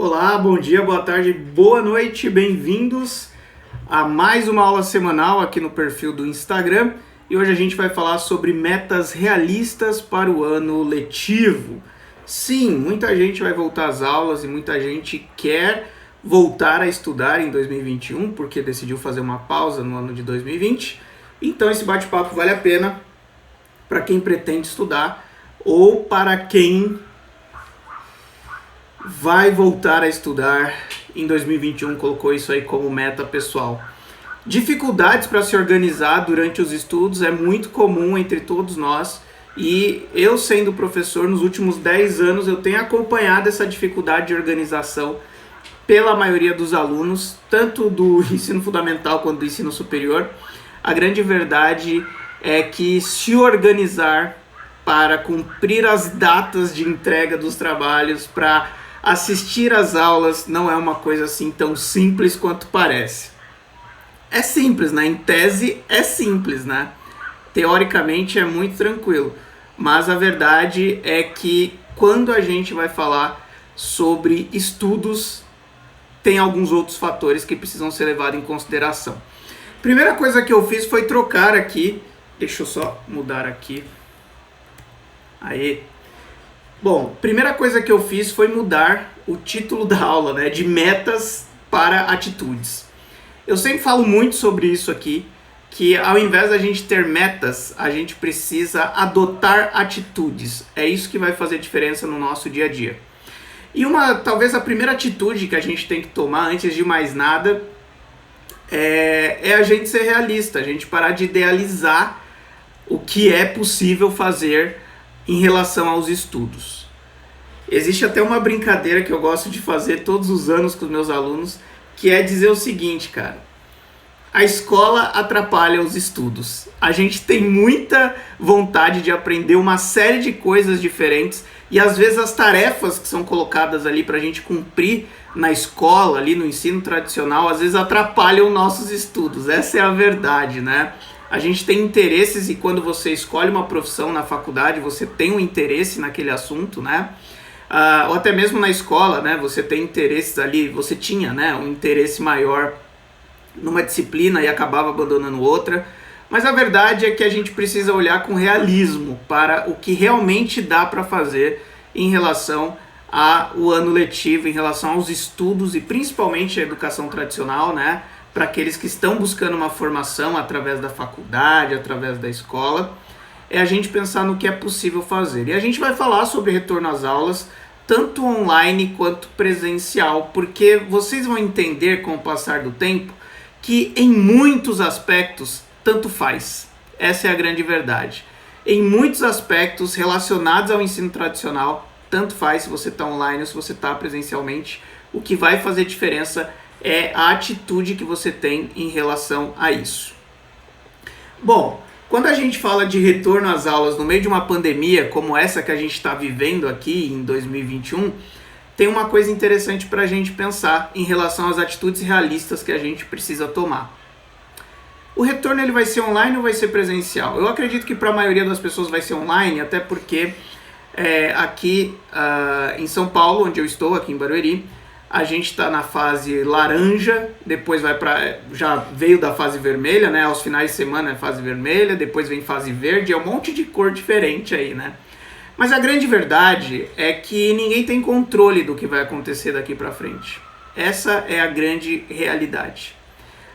Olá, bom dia, boa tarde, boa noite, bem-vindos a mais uma aula semanal aqui no perfil do Instagram. E hoje a gente vai falar sobre metas realistas para o ano letivo. Sim, muita gente vai voltar às aulas e muita gente quer voltar a estudar em 2021 porque decidiu fazer uma pausa no ano de 2020. Então esse bate-papo vale a pena para quem pretende estudar ou para quem vai voltar a estudar em 2021, colocou isso aí como meta pessoal. Dificuldades para se organizar durante os estudos é muito comum entre todos nós, e eu, sendo professor, nos últimos 10 anos eu tenho acompanhado essa dificuldade de organização pela maioria dos alunos, tanto do ensino fundamental quanto do ensino superior. A grande verdade é que se organizar para cumprir as datas de entrega dos trabalhos, para assistir às aulas, não é uma coisa assim tão simples quanto parece. É simples, né? Em tese é simples, né? Teoricamente é muito tranquilo, mas a verdade é que quando a gente vai falar sobre estudos, tem alguns outros fatores que precisam ser levados em consideração. Primeira coisa que eu fiz foi trocar aqui, deixa eu só mudar aqui. Aí. Bom, primeira coisa que eu fiz foi mudar o título da aula, né, de metas para atitudes. Eu sempre falo muito sobre isso aqui, que ao invés da gente ter metas, a gente precisa adotar atitudes. É isso que vai fazer diferença no nosso dia a dia. E talvez a primeira atitude que a gente tem que tomar, antes de mais nada, é a gente ser realista, a gente parar de idealizar o que é possível fazer em relação aos estudos. Existe até uma brincadeira que eu gosto de fazer todos os anos com os meus alunos, que é dizer o seguinte, cara: a escola atrapalha os estudos. A gente tem muita vontade de aprender uma série de coisas diferentes e às vezes as tarefas que são colocadas ali pra gente cumprir na escola, ali no ensino tradicional, às vezes atrapalham nossos estudos. Essa é a verdade, né? A gente tem interesses, e quando você escolhe uma profissão na faculdade, você tem um interesse naquele assunto, né? Ou até mesmo na escola, né? Você tem interesses ali, você tinha, né, um interesse maior numa disciplina e acabava abandonando outra. Mas a verdade é que a gente precisa olhar com realismo para o que realmente dá para fazer em relação ao ano letivo, em relação aos estudos e principalmente a educação tradicional, né? Para aqueles que estão buscando uma formação através da faculdade, através da escola, é a gente pensar no que é possível fazer. E a gente vai falar sobre retorno às aulas, tanto online quanto presencial, porque vocês vão entender com o passar do tempo que em muitos aspectos tanto faz. Essa é a grande verdade. Em muitos aspectos relacionados ao ensino tradicional, tanto faz se você está online ou se você está presencialmente. O que vai fazer diferença é a atitude que você tem em relação a isso. Bom, quando a gente fala de retorno às aulas no meio de uma pandemia como essa que a gente está vivendo aqui em 2021, tem uma coisa interessante para a gente pensar em relação às atitudes realistas que a gente precisa tomar. O retorno ele vai ser online ou vai ser presencial? Eu acredito que para a maioria das pessoas vai ser online, até porque aqui em São Paulo, onde eu estou, aqui em Barueri, a gente está na fase laranja, depois já veio da fase vermelha, né? Aos finais de semana é fase vermelha, depois vem fase verde, é um monte de cor diferente aí, né? Mas a grande verdade é que ninguém tem controle do que vai acontecer daqui para frente. Essa é a grande realidade.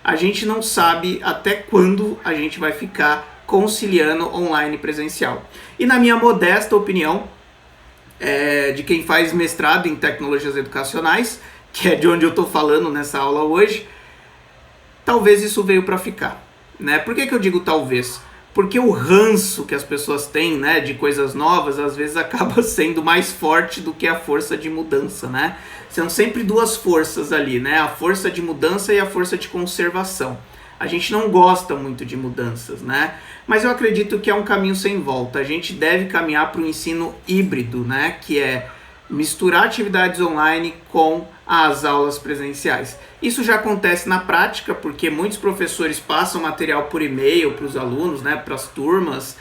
A gente não sabe até quando a gente vai ficar conciliando online e presencial. E na minha modesta opinião, de quem faz mestrado em tecnologias educacionais, que é de onde eu estou falando nessa aula hoje, talvez isso veio para ficar, né? Por que eu digo talvez? Porque o ranço que as pessoas têm, né, de coisas novas, às vezes acaba sendo mais forte do que a força de mudança, né? São sempre duas forças ali, né? A força de mudança e a força de conservação. A gente não gosta muito de mudanças, né? Mas eu acredito que é um caminho sem volta. A gente deve caminhar para um ensino híbrido, né? Que é misturar atividades online com as aulas presenciais. Isso já acontece na prática, porque muitos professores passam material por e-mail para os alunos, né? Para as turmas.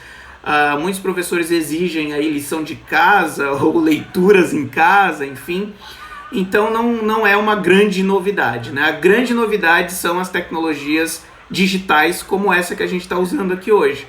Muitos professores exigem aí lição de casa ou leituras em casa, enfim. Então não é uma grande novidade, né? A grande novidade são as tecnologias digitais como essa que a gente está usando aqui hoje.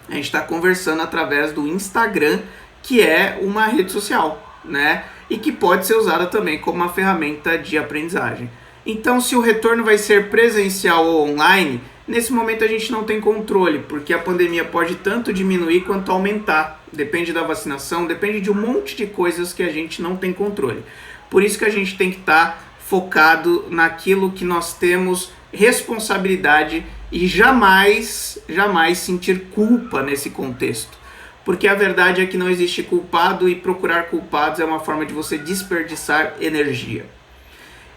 A gente está conversando através do Instagram, que é uma rede social, né? E que pode ser usada também como uma ferramenta de aprendizagem. Então, se o retorno vai ser presencial ou online, nesse momento a gente não tem controle, porque a pandemia pode tanto diminuir quanto aumentar. Depende da vacinação, depende de um monte de coisas que a gente não tem controle. Por isso que a gente tem que estar focado naquilo que nós temos responsabilidade e jamais sentir culpa nesse contexto. Porque a verdade é que não existe culpado e procurar culpados é uma forma de você desperdiçar energia.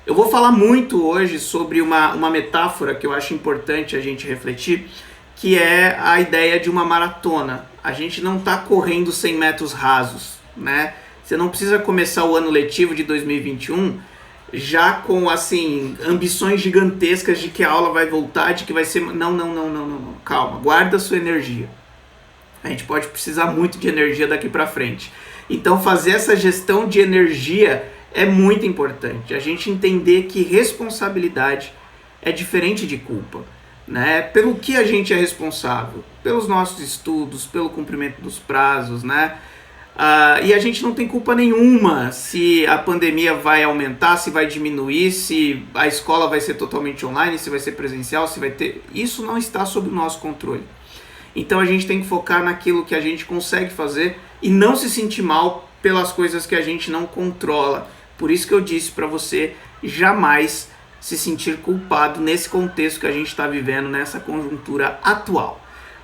Eu vou falar muito hoje sobre uma metáfora que eu acho importante a gente refletir, que é a ideia de uma maratona. A gente não está correndo 100 metros rasos, né? Você não precisa começar o ano letivo de 2021 já com, assim, ambições gigantescas de que a aula vai voltar, de que vai ser... Não. Calma, guarda a sua energia. A gente pode precisar muito de energia daqui para frente. Então, fazer essa gestão de energia é muito importante. A gente entender que responsabilidade é diferente de culpa, né? Pelo que a gente é responsável? Pelos nossos estudos, pelo cumprimento dos prazos, né? E a gente não tem culpa nenhuma se a pandemia vai aumentar, se vai diminuir, se a escola vai ser totalmente online, se vai ser presencial, se vai ter... Isso não está sob o nosso controle. Então a gente tem que focar naquilo que a gente consegue fazer e não se sentir mal pelas coisas que a gente não controla. Por isso que eu disse para você jamais se sentir culpado nesse contexto que a gente está vivendo, nessa conjuntura atual.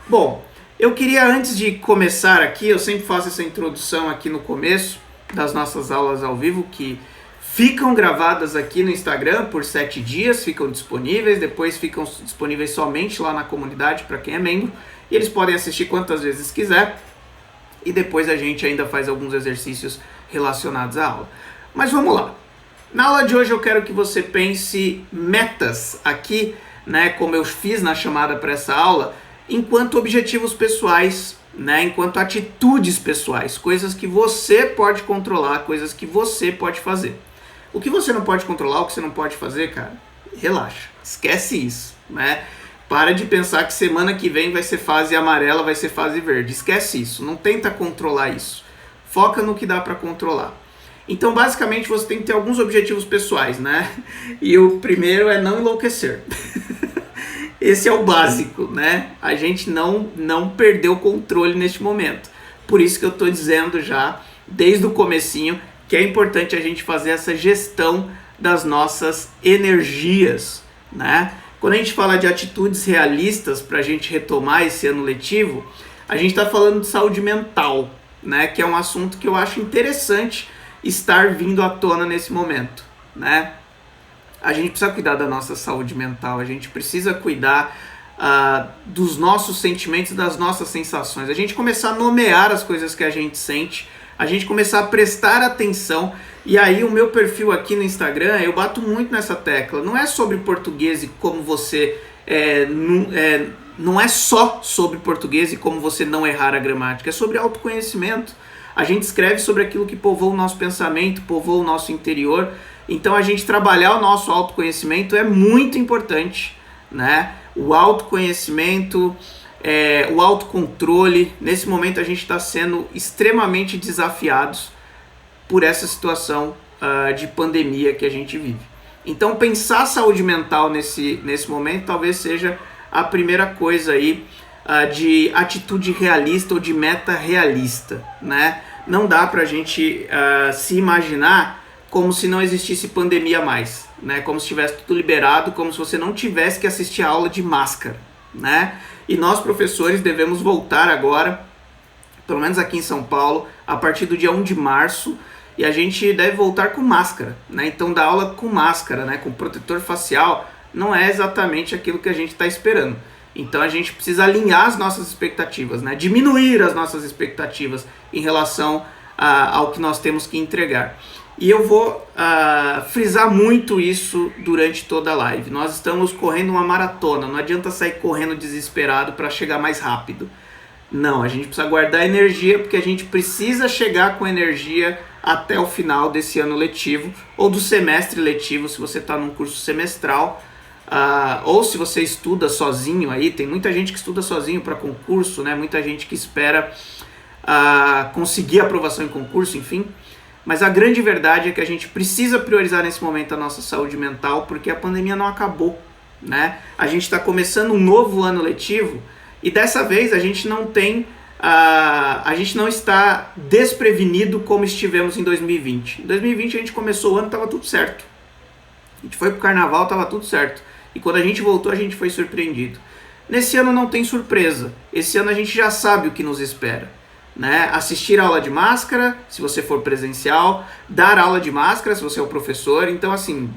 Bom, eu queria, antes de começar aqui, eu sempre faço essa introdução aqui no começo das nossas aulas ao vivo, que ficam gravadas aqui no Instagram por 7 dias, ficam disponíveis, depois ficam disponíveis somente lá na comunidade para quem é membro, e eles podem assistir quantas vezes quiser, e depois a gente ainda faz alguns exercícios relacionados à aula. Mas vamos lá. Na aula de hoje eu quero que você pense metas aqui, né, como eu fiz na chamada para essa aula, enquanto objetivos pessoais, né, enquanto atitudes pessoais, coisas que você pode controlar, coisas que você pode fazer. O que você não pode controlar, o que você não pode fazer, cara, relaxa, esquece isso, né? Para de pensar que semana que vem vai ser fase amarela, vai ser fase verde, esquece isso, não tenta controlar isso, foca no que dá para controlar. Então, basicamente, você tem que ter alguns objetivos pessoais, né? E o primeiro é não enlouquecer. Esse é o básico, né? A gente não perdeu o controle neste momento. Por isso que eu estou dizendo já, desde o comecinho, que é importante a gente fazer essa gestão das nossas energias, né? Quando a gente fala de atitudes realistas para a gente retomar esse ano letivo, a gente está falando de saúde mental, né? Que é um assunto que eu acho interessante estar vindo à tona nesse momento, né? A gente precisa cuidar da nossa saúde mental, a gente precisa cuidar dos nossos sentimentos, das nossas sensações, a gente começar a nomear as coisas que a gente sente, a gente começar a prestar atenção. E aí o meu perfil aqui no Instagram, eu bato muito nessa tecla, não é sobre português e como você... não é só sobre português e como você não errar a gramática, é sobre autoconhecimento. A gente escreve sobre aquilo que povoa o nosso pensamento, povoa o nosso interior. Então a gente trabalhar o nosso autoconhecimento é muito importante, né? O autoconhecimento, o autocontrole. Nesse momento a gente está sendo extremamente desafiados por essa situação de pandemia que a gente vive. Então pensar saúde mental nesse momento talvez seja a primeira coisa aí de atitude realista ou de meta realista, né? Não dá pra gente se imaginar como se não existisse pandemia mais, né? Como se tivesse tudo liberado, como se você não tivesse que assistir a aula de máscara, né? E nós, professores, devemos voltar agora, pelo menos aqui em São Paulo, a partir do dia 1 de março, e a gente deve voltar com máscara, né? Então, dar aula com máscara, né? Com protetor facial, não é exatamente aquilo que a gente está esperando. Então a gente precisa alinhar as nossas expectativas, né? Diminuir as nossas expectativas em relação ao que nós temos que entregar. E eu vou frisar muito isso durante toda a live. Nós estamos correndo uma maratona, não adianta sair correndo desesperado para chegar mais rápido. Não, a gente precisa guardar energia porque a gente precisa chegar com energia até o final desse ano letivo, ou do semestre letivo, se você está num curso semestral, ou se você estuda sozinho aí. Tem muita gente que estuda sozinho para concurso, né? Muita gente que espera conseguir aprovação em concurso, enfim. Mas a grande verdade é que a gente precisa priorizar nesse momento a nossa saúde mental, porque a pandemia não acabou, né? A gente está começando um novo ano letivo e dessa vez a gente não tem, a gente não está desprevenido como estivemos em 2020. Em 2020 a gente começou o ano, estava tudo certo. A gente foi pro carnaval, estava tudo certo. E quando a gente voltou, a gente foi surpreendido. Nesse ano não tem surpresa. Esse ano a gente já sabe o que nos espera, né? Assistir a aula de máscara, se você for presencial, dar aula de máscara, se você é o professor. Então, assim,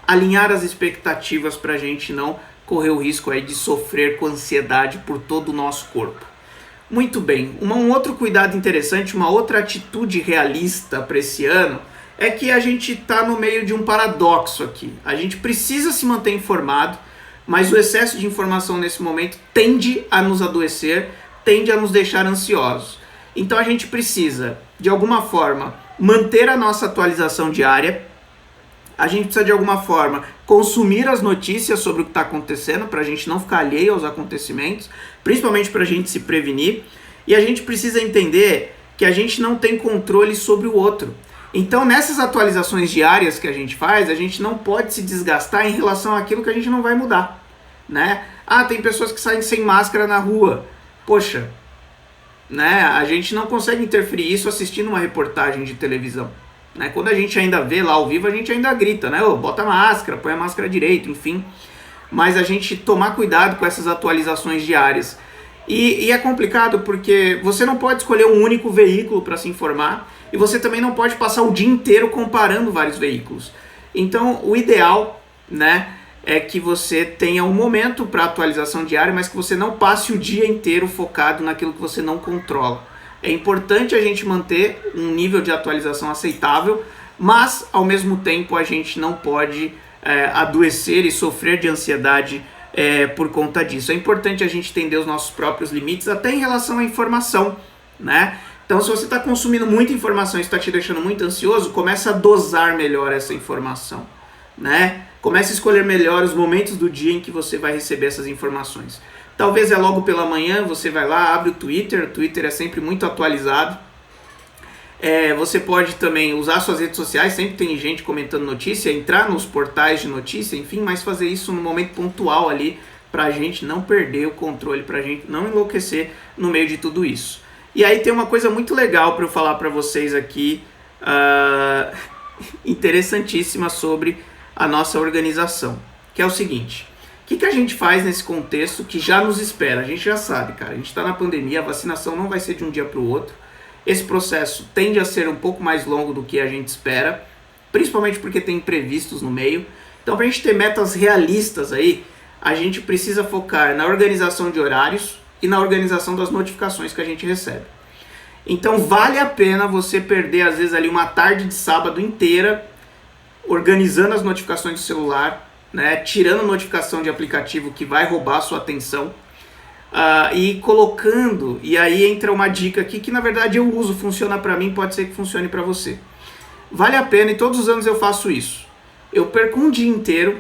alinhar as expectativas para a gente não correr o risco aí de sofrer com ansiedade por todo o nosso corpo. Muito bem, um outro cuidado interessante, uma outra atitude realista para esse ano é que a gente está no meio de um paradoxo aqui. A gente precisa se manter informado, mas o excesso de informação nesse momento tende a nos adoecer, tende a nos deixar ansiosos. Então a gente precisa, de alguma forma, manter a nossa atualização diária. A gente precisa, de alguma forma, consumir as notícias sobre o que está acontecendo, para a gente não ficar alheio aos acontecimentos, principalmente para a gente se prevenir. E a gente precisa entender que a gente não tem controle sobre o outro. Então, nessas atualizações diárias que a gente faz, a gente não pode se desgastar em relação àquilo que a gente não vai mudar, né? Tem pessoas que saem sem máscara na rua. Poxa, né? A gente não consegue interferir isso assistindo uma reportagem de televisão, né? Quando a gente ainda vê lá ao vivo, a gente ainda grita, né? Bota a máscara, põe a máscara direito, enfim. Mas a gente tomar cuidado com essas atualizações diárias. E é complicado porque você não pode escolher um único veículo para se informar e você também não pode passar o dia inteiro comparando vários veículos. Então, o ideal, né, é que você tenha um momento para atualização diária, mas que você não passe o dia inteiro focado naquilo que você não controla. É importante a gente manter um nível de atualização aceitável, mas ao mesmo tempo a gente não pode adoecer e sofrer de ansiedade por conta disso. É importante a gente entender os nossos próprios limites, até em relação à informação, né? Então, se você está consumindo muita informação e está te deixando muito ansioso, começa a dosar melhor essa informação, né? Comece a escolher melhor os momentos do dia em que você vai receber essas informações. Talvez logo pela manhã, você vai lá, abre o Twitter é sempre muito atualizado. Você pode também usar suas redes sociais, sempre tem gente comentando notícia, entrar nos portais de notícia, enfim, mas fazer isso no momento pontual ali, pra gente não perder o controle, pra gente não enlouquecer no meio de tudo isso. E aí tem uma coisa muito legal para eu falar para vocês aqui, interessantíssima sobre a nossa organização, que é o seguinte: o que a gente faz nesse contexto que já nos espera? A gente já sabe, cara, a gente está na pandemia, a vacinação não vai ser de um dia para o outro. Esse processo tende a ser um pouco mais longo do que a gente espera, principalmente porque tem imprevistos no meio. Então, para a gente ter metas realistas aí, a gente precisa focar na organização de horários e na organização das notificações que a gente recebe. Então, vale a pena você perder, às vezes, ali uma tarde de sábado inteira organizando as notificações do celular, né, tirando notificação de aplicativo que vai roubar a sua atenção, e colocando, e aí entra uma dica aqui que na verdade eu uso, funciona para mim, pode ser que funcione para você. Vale a pena, e todos os anos eu faço isso. Eu perco um dia inteiro,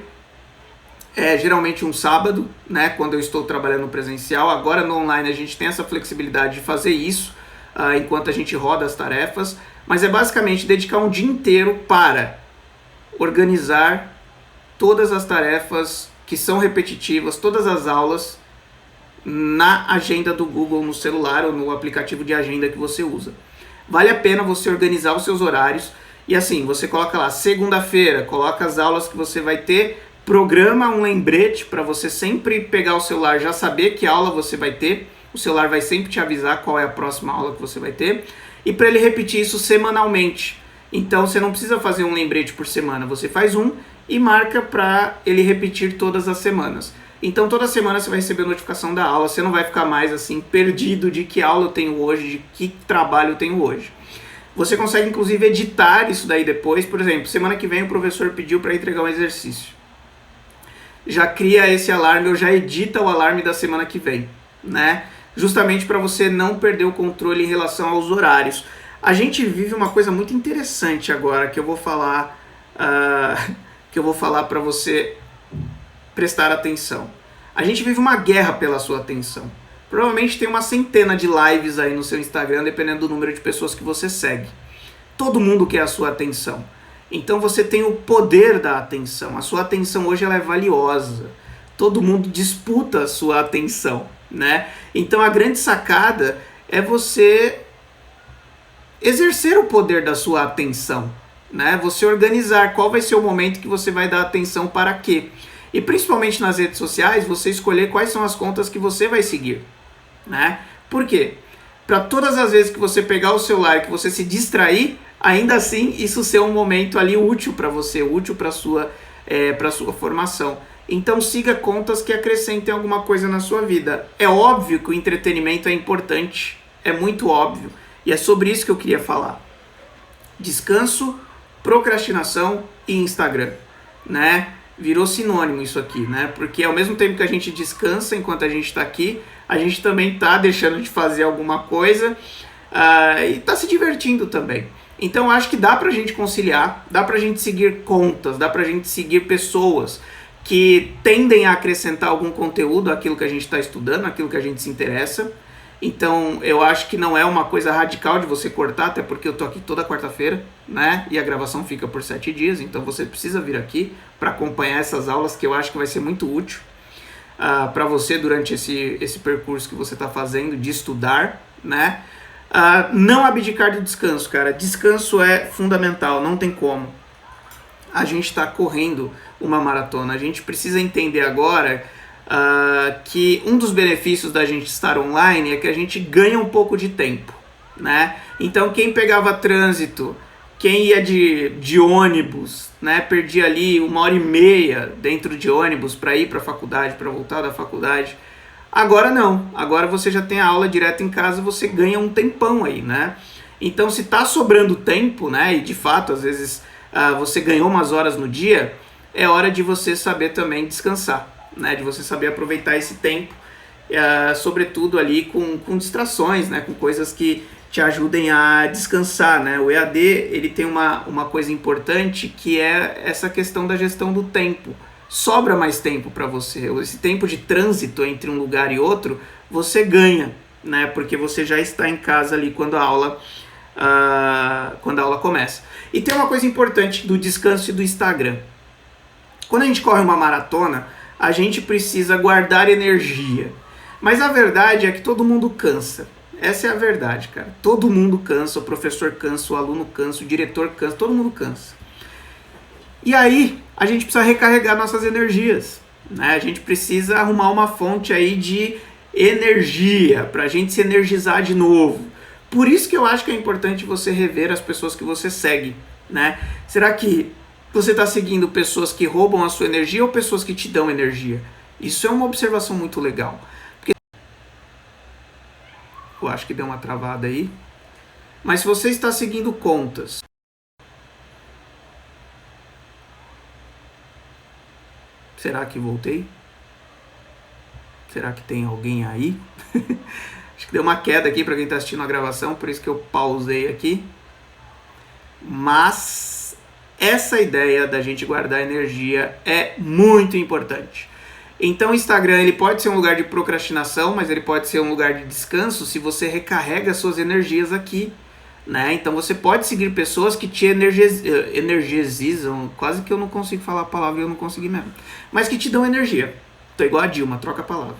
geralmente um sábado, né, quando eu estou trabalhando presencial. Agora no online a gente tem essa flexibilidade de fazer isso enquanto a gente roda as tarefas, mas é basicamente dedicar um dia inteiro para organizar todas as tarefas que são repetitivas, todas as aulas, na agenda do Google no celular ou no aplicativo de agenda que você usa. Vale a pena você organizar os seus horários e assim, você coloca lá segunda-feira, coloca as aulas que você vai ter, programa um lembrete para você sempre pegar o celular, já saber que aula você vai ter, o celular vai sempre te avisar qual é a próxima aula que você vai ter, e para ele repetir isso semanalmente. Então você não precisa fazer um lembrete por semana, você faz um e marca para ele repetir todas as semanas. Então toda semana você vai receber a notificação da aula, você não vai ficar mais assim perdido de que aula eu tenho hoje, de que trabalho eu tenho hoje. Você consegue inclusive editar isso daí depois, por exemplo, semana que vem o professor pediu para entregar um exercício. Já cria esse alarme ou já edita o alarme da semana que vem, né? Justamente para você não perder o controle em relação aos horários. A gente vive uma coisa muito interessante agora que eu vou falar, para você prestar atenção. A gente vive uma guerra pela sua atenção. Provavelmente tem uma centena de lives aí no seu Instagram, dependendo do número de pessoas que você segue. Todo mundo quer a sua atenção. Então você tem o poder da atenção. A sua atenção hoje ela é valiosa. Todo mundo disputa a sua atenção, né? Então a grande sacada é você exercer o poder da sua atenção, né? Você organizar qual vai ser o momento que você vai dar atenção para quê. E principalmente nas redes sociais, você escolher quais são as contas que você vai seguir, né? Por quê? Para todas as vezes que você pegar o celular e que você se distrair, ainda assim isso ser um momento ali útil para você, útil para sua formação. Então siga contas que acrescentem alguma coisa na sua vida. É óbvio que o entretenimento é importante, é muito óbvio, e é sobre isso que eu queria falar. Descanso, procrastinação e Instagram, né? Virou sinônimo isso aqui, né? Porque ao mesmo tempo que a gente descansa enquanto a gente está aqui, a gente também está deixando de fazer alguma coisa e está se divertindo também. Então acho que dá pra gente conciliar, dá pra gente seguir contas, dá pra gente seguir pessoas que tendem a acrescentar algum conteúdo àquilo que a gente está estudando, àquilo que a gente se interessa. Então eu acho que não é uma coisa radical de você cortar, até porque eu tô aqui toda quarta-feira, né? E a gravação fica por 7 dias, então você precisa vir aqui para acompanhar essas aulas, que eu acho que vai ser muito útil para você durante esse percurso que você está fazendo de estudar, né? Não abdicar do descanso, cara. Descanso é fundamental, não tem como. A gente está correndo uma maratona. A gente precisa entender agora que um dos benefícios da gente estar online é que a gente ganha um pouco de tempo, né? Então quem pegava trânsito, quem ia de ônibus, né, perdia ali 1h30 dentro de ônibus para ir para a faculdade, para voltar da faculdade. Agora não, agora você já tem a aula direto em casa, você ganha um tempão aí, né? Então se tá sobrando tempo, né, e de fato às vezes você ganhou umas horas no dia, é hora de você saber também descansar, né, de você saber aproveitar esse tempo, sobretudo ali com distrações, né, com coisas que te ajudem a descansar, né? O EAD, ele tem uma coisa importante que é essa questão da gestão do tempo. Sobra mais tempo para você. Esse tempo de trânsito entre um lugar e outro, você ganha, né? Porque você já está em casa ali quando a aula começa. E tem uma coisa importante do descanso e do Instagram. Quando a gente corre uma maratona, a gente precisa guardar energia. Mas a verdade é que todo mundo cansa. Essa é a verdade, cara. Todo mundo cansa, o professor cansa, o aluno cansa, o diretor cansa, todo mundo cansa. E aí, a gente precisa recarregar nossas energias, né? A gente precisa arrumar uma fonte aí de energia para a gente se energizar de novo. Por isso que eu acho que é importante você rever as pessoas que você segue, né? Será que você está seguindo pessoas que roubam a sua energia ou pessoas que te dão energia? Isso é uma observação muito legal. Porque eu acho que deu uma travada aí. Mas se você está seguindo contas... Será que voltei? Será que tem alguém aí? Acho que deu uma queda aqui para quem está assistindo a gravação, por isso que eu pausei aqui. Mas essa ideia da gente guardar energia é muito importante. Então o Instagram ele pode ser um lugar de procrastinação, mas ele pode ser um lugar de descanso se você recarrega suas energias aqui, né? Então você pode seguir pessoas que te energizam, quase que eu não consigo falar a palavra e eu não consegui mesmo, mas que te dão energia. Tô igual a Dilma, troca a palavra.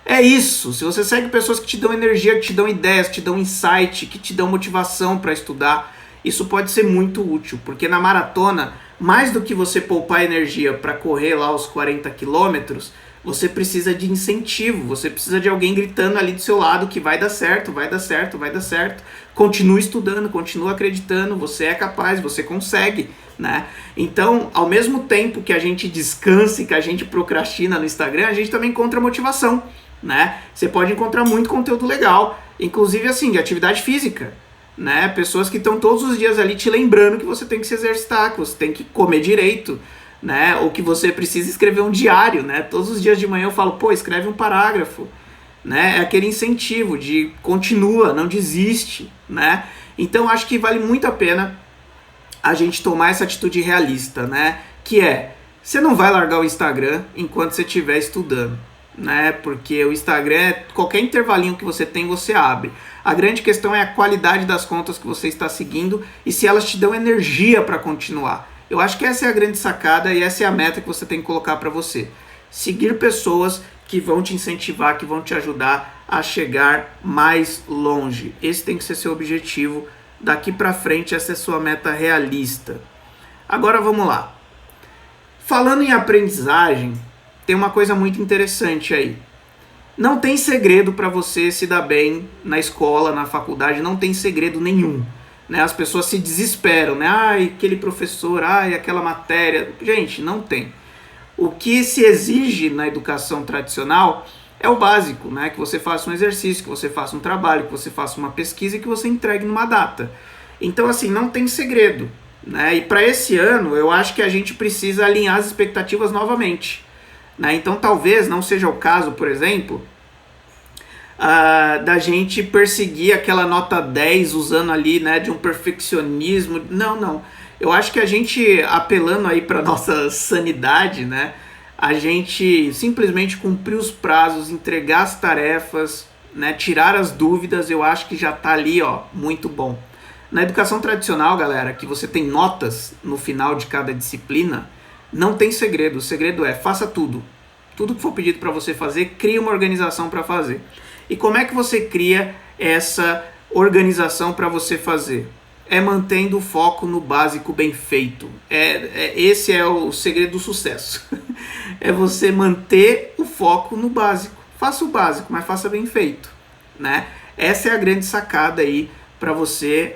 É isso, se você segue pessoas que te dão energia, que te dão ideias, que te dão insight, que te dão motivação para estudar, isso pode ser muito útil, porque na maratona, mais do que você poupar energia para correr lá os 40 quilômetros, você precisa de incentivo, você precisa de alguém gritando ali do seu lado que vai dar certo, vai dar certo, vai dar certo. Continua estudando, continua acreditando, você é capaz, você consegue, né? Então, ao mesmo tempo que a gente descansa e que a gente procrastina no Instagram, a gente também encontra motivação, né? Você pode encontrar muito conteúdo legal, inclusive assim, de atividade física, né? Pessoas que estão todos os dias ali te lembrando que você tem que se exercitar, que você tem que comer direito, né? Ou que você precisa escrever um diário, né? Todos os dias de manhã eu falo, pô, escreve um parágrafo, né? É aquele incentivo de continua, não desiste, né? Então acho que vale muito a pena a gente tomar essa atitude realista, né? Que é, você não vai largar o Instagram enquanto você estiver estudando, né? Porque o Instagram, qualquer intervalinho que você tem, você abre. A grande questão é a qualidade das contas que você está seguindo e se elas te dão energia para continuar. Eu acho que essa é a grande sacada e essa é a meta que você tem que colocar para você. Seguir pessoas que vão te incentivar, que vão te ajudar a chegar mais longe. Esse tem que ser seu objetivo. Daqui para frente, essa é sua meta realista. Agora vamos lá. Falando em aprendizagem, tem uma coisa muito interessante aí. Não tem segredo para você se dar bem na escola, na faculdade, não tem segredo nenhum. Né? As pessoas se desesperam, né? Ai, aquele professor, ai, aquela matéria. Gente, não tem. O que se exige na educação tradicional é o básico, né? Que você faça um exercício, que você faça um trabalho, que você faça uma pesquisa e que você entregue numa data. Então, assim, não tem segredo, né? E para esse ano, eu acho que a gente precisa alinhar as expectativas novamente. Né? Então, talvez não seja o caso, por exemplo, da gente perseguir aquela nota 10 usando ali, né, de um perfeccionismo. Não. Eu acho que a gente, apelando aí para nossa sanidade, né, a gente simplesmente cumprir os prazos, entregar as tarefas, né, tirar as dúvidas, eu acho que já está ali, ó, muito bom. Na educação tradicional, galera, que você tem notas no final de cada disciplina, não tem segredo. O segredo é faça tudo. Tudo que for pedido para você fazer, crie uma organização para fazer. E como é que você cria essa organização para você fazer? É mantendo o foco no básico bem feito. Esse é o segredo do sucesso. É você manter o foco no básico. Faça o básico, mas faça bem feito. Né? Essa é a grande sacada aí para você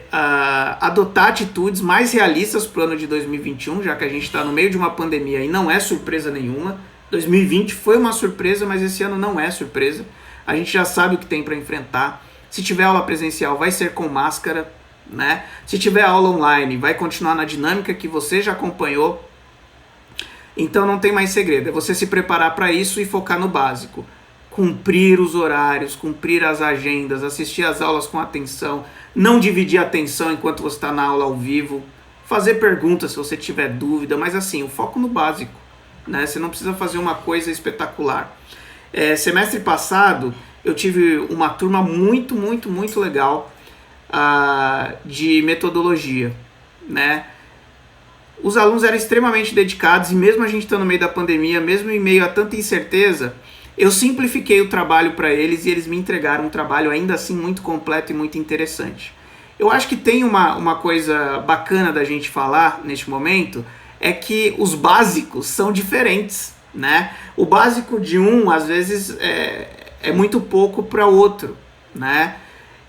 adotar atitudes mais realistas para o ano de 2021, já que a gente está no meio de uma pandemia e não é surpresa nenhuma. 2020 foi uma surpresa, mas esse ano não é surpresa. A gente já sabe o que tem para enfrentar. Se tiver aula presencial, vai ser com máscara, né? Se tiver aula online, vai continuar na dinâmica que você já acompanhou. Então não tem mais segredo, é você se preparar para isso e focar no básico. Cumprir os horários, cumprir as agendas, assistir às aulas com atenção, não dividir a atenção enquanto você está na aula ao vivo, fazer perguntas se você tiver dúvida, mas assim, o foco no básico, né? Você não precisa fazer uma coisa espetacular. Semestre passado eu tive uma turma muito legal de metodologia, né? Os alunos eram extremamente dedicados e mesmo a gente estando no meio da pandemia, mesmo em meio a tanta incerteza, eu simplifiquei o trabalho para eles e eles me entregaram um trabalho ainda assim muito completo e muito interessante. Eu acho que tem uma coisa bacana da gente falar neste momento, é que os básicos são diferentes, né? O básico de um, às vezes, é muito pouco para outro, né?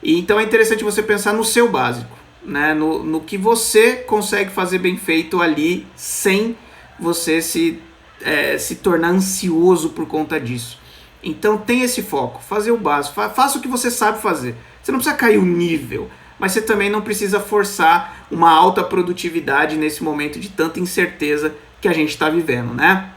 E então é interessante você pensar no seu básico, né? No que você consegue fazer bem feito ali, sem você se tornar ansioso por conta disso. Então tem esse foco, fazer o básico, faça o que você sabe fazer. Você não precisa cair o nível, mas você também não precisa forçar uma alta produtividade nesse momento de tanta incerteza que a gente está vivendo, né?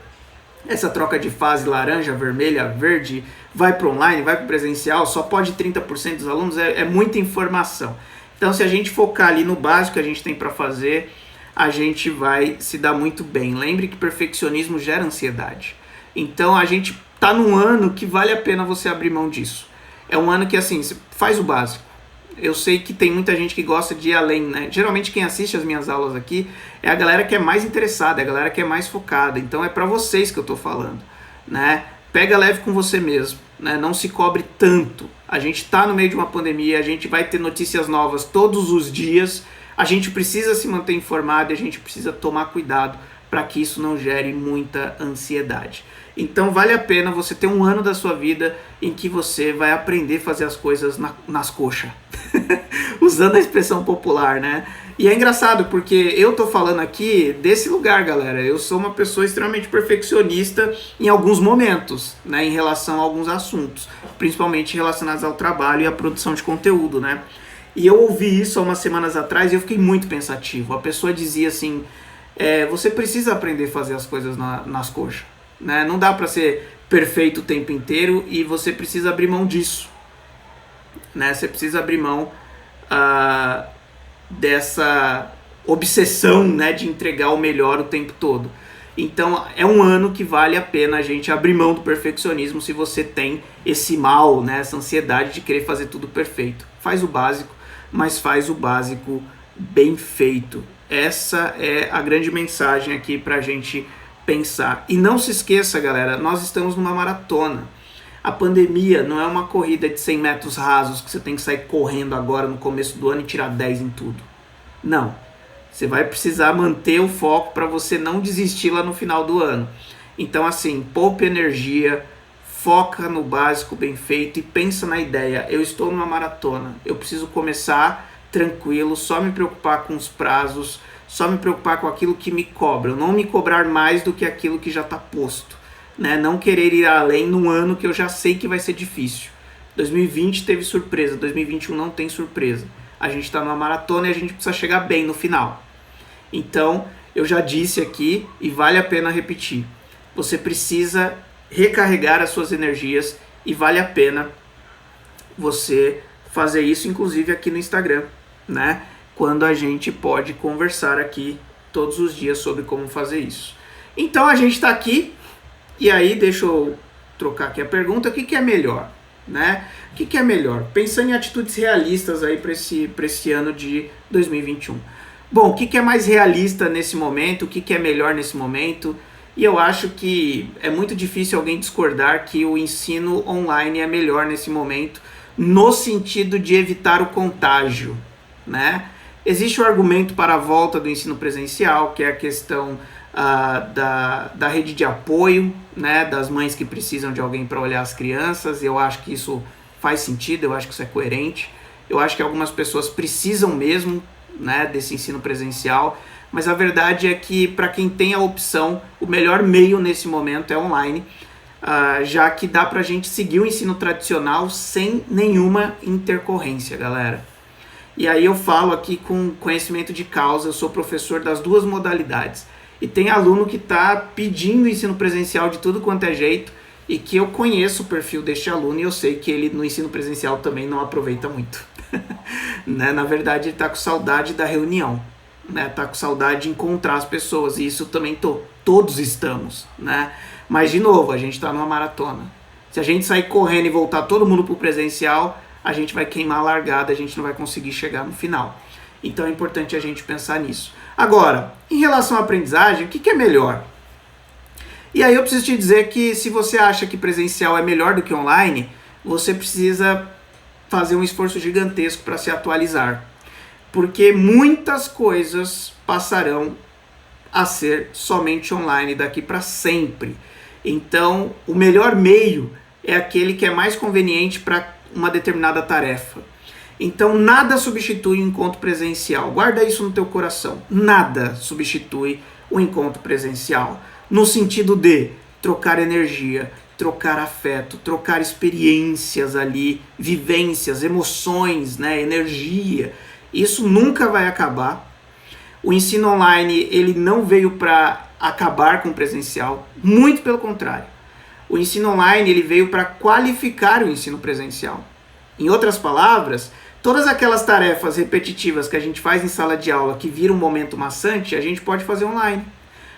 Essa troca de fase laranja, vermelha, verde, vai para online, vai para presencial, só pode 30% dos alunos, é muita informação. Então se a gente focar ali no básico que a gente tem para fazer, a gente vai se dar muito bem. Lembre que perfeccionismo gera ansiedade. Então a gente está num ano que vale a pena você abrir mão disso. É um ano que assim, você faz o básico. Eu sei que tem muita gente que gosta de ir além, né? Geralmente quem assiste as minhas aulas aqui é a galera que é mais interessada, é a galera que é mais focada. Então é para vocês que eu tô falando, né? Pega leve com você mesmo, né? Não se cobre tanto. A gente tá no meio de uma pandemia, a gente vai ter notícias novas todos os dias. A gente precisa se manter informado e a gente precisa tomar cuidado para que isso não gere muita ansiedade. Então vale a pena você ter um ano da sua vida em que você vai aprender a fazer as coisas nas coxas. Usando a expressão popular, né? E é engraçado porque eu tô falando aqui desse lugar, galera. Eu sou uma pessoa extremamente perfeccionista em alguns momentos, né? Em relação a alguns assuntos, principalmente relacionados ao trabalho e à produção de conteúdo, né? E eu ouvi isso há umas semanas atrás e eu fiquei muito pensativo. A pessoa dizia assim, você precisa aprender a fazer as coisas nas coxas. Né? Não dá para ser perfeito o tempo inteiro e você precisa abrir mão disso, né? Você precisa abrir mão dessa obsessão, né, de entregar o melhor o tempo todo. Então é um ano que vale a pena a gente abrir mão do perfeccionismo se você tem esse mal, né, essa ansiedade de querer fazer tudo perfeito. Faz o básico, mas faz o básico bem feito. Essa é a grande mensagem aqui pra gente pensar. E não se esqueça, galera, nós estamos numa maratona. A pandemia não é uma corrida de 100 metros rasos que você tem que sair correndo agora no começo do ano e tirar 10 em tudo. Não. Você vai precisar manter o foco para você não desistir lá no final do ano. Então, assim, poupe energia, foca no básico bem feito e pensa na ideia. Eu estou numa maratona, eu preciso começar tranquilo, só me preocupar com os prazos, só me preocupar com aquilo que me cobra, não me cobrar mais do que aquilo que já está posto, né? Não querer ir além num ano que eu já sei que vai ser difícil. 2020 teve surpresa, 2021 não tem surpresa. A gente está numa maratona e a gente precisa chegar bem no final. Então, eu já disse aqui e vale a pena repetir. Você precisa recarregar as suas energias e vale a pena você fazer isso, inclusive aqui no Instagram, né? Quando a gente pode conversar aqui todos os dias sobre como fazer isso. Então a gente está aqui e aí deixa eu trocar aqui a pergunta, o que é melhor, né? O que é melhor? Pensando em atitudes realistas aí para esse ano de 2021. Bom, o que é mais realista nesse momento? O que é melhor nesse momento? E eu acho que é muito difícil alguém discordar que o ensino online é melhor nesse momento, no sentido de evitar o contágio, né? Existe o argumento para a volta do ensino presencial, que é a questão da rede de apoio, né? Das mães que precisam de alguém para olhar as crianças. Eu acho que isso faz sentido, eu acho que isso é coerente. Eu acho que algumas pessoas precisam mesmo, né, desse ensino presencial, mas a verdade é que para quem tem a opção, o melhor meio nesse momento é online, já que dá para a gente seguir o ensino tradicional sem nenhuma intercorrência, galera. E aí eu falo aqui com conhecimento de causa, eu sou professor das duas modalidades, e tem aluno que está pedindo ensino presencial de tudo quanto é jeito, e que eu conheço o perfil deste aluno e eu sei que ele no ensino presencial também não aproveita muito. Né? Na verdade, ele está com saudade da reunião, né? Tá com saudade de encontrar as pessoas, e isso também todos estamos, né? Mas, de novo, a gente está numa maratona. Se a gente sair correndo e voltar todo mundo para o presencial, a gente vai queimar a largada, a gente não vai conseguir chegar no final. Então é importante a gente pensar nisso. Agora, em relação à aprendizagem, o que é melhor? E aí eu preciso te dizer que se você acha que presencial é melhor do que online, você precisa fazer um esforço gigantesco para se atualizar. Porque muitas coisas passarão a ser somente online daqui para sempre. Então, o melhor meio é aquele que é mais conveniente para uma determinada tarefa. Então, nada substitui o encontro presencial. Guarda isso no teu coração. Nada substitui o encontro presencial. No sentido de trocar energia, trocar afeto, trocar experiências ali, vivências, emoções, né, energia. Isso nunca vai acabar. O ensino online, ele não veio para acabar com o presencial, muito pelo contrário. O ensino online, ele veio para qualificar o ensino presencial. Em outras palavras, todas aquelas tarefas repetitivas que a gente faz em sala de aula que viram um momento maçante, a gente pode fazer online.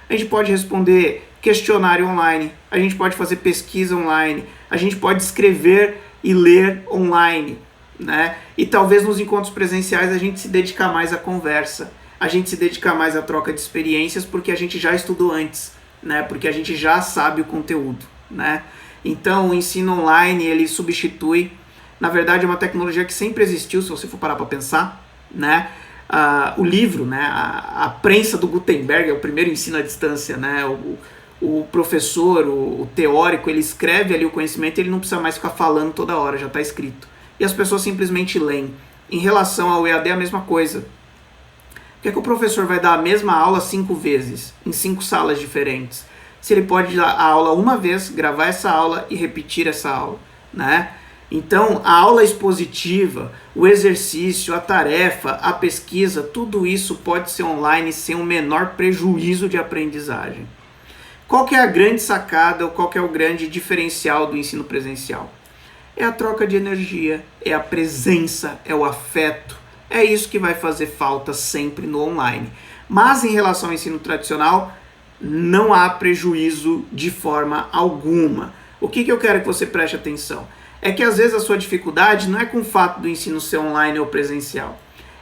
A gente pode responder questionário online, a gente pode fazer pesquisa online, a gente pode escrever e ler online, né? E talvez nos encontros presenciais a gente se dedicar mais à conversa, a gente se dedicar mais à troca de experiências, porque a gente já estudou antes, né? Porque a gente já sabe o conteúdo, né? Então o ensino online, ele substitui, na verdade é uma tecnologia que sempre existiu, se você for parar para pensar, né? O livro, né? A prensa do Gutenberg é o primeiro ensino à distância, né? O professor, o teórico, ele escreve ali o conhecimento e ele não precisa mais ficar falando toda hora, já está escrito. E as pessoas simplesmente leem. Em relação ao EAD é a mesma coisa. Por que é que o professor vai dar a mesma aula 5 vezes, em 5 salas diferentes? Se ele pode dar a aula uma vez, gravar essa aula e repetir essa aula, né? Então, a aula expositiva, o exercício, a tarefa, a pesquisa, tudo isso pode ser online sem o menor prejuízo de aprendizagem. Qual que é a grande sacada ou qual que é o grande diferencial do ensino presencial? É a troca de energia, é a presença, é o afeto. É isso que vai fazer falta sempre no online. Mas em relação ao ensino tradicional, não há prejuízo de forma alguma. O que eu quero que você preste atenção? É que às vezes a sua dificuldade não é com o fato do ensino ser online ou presencial,